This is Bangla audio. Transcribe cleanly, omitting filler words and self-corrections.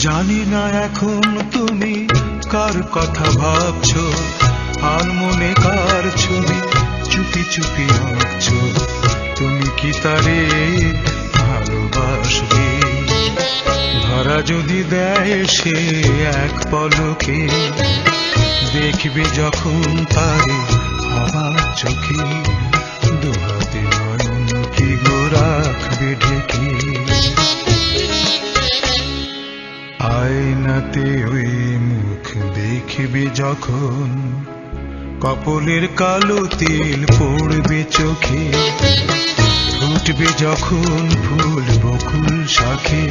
জানি না এখন তুমি কার কথা ভাবছো, আর মনে কার ছবি চুপি চুপি আঁকছো। তুমি কি তারে ভালোবাসবে? ধরা যদি দেয় সে এক পলকে, দেখবে যখন তারে আমার চোখে, দুহাতে নয়ন কি গো রাখবে ঢেকে। আয়নাতে ওই মুখ দেখবে যখন, কপলের কালো তিল পড়বে চোখে, ফুটবে যখন ফুল বকুল শাখে।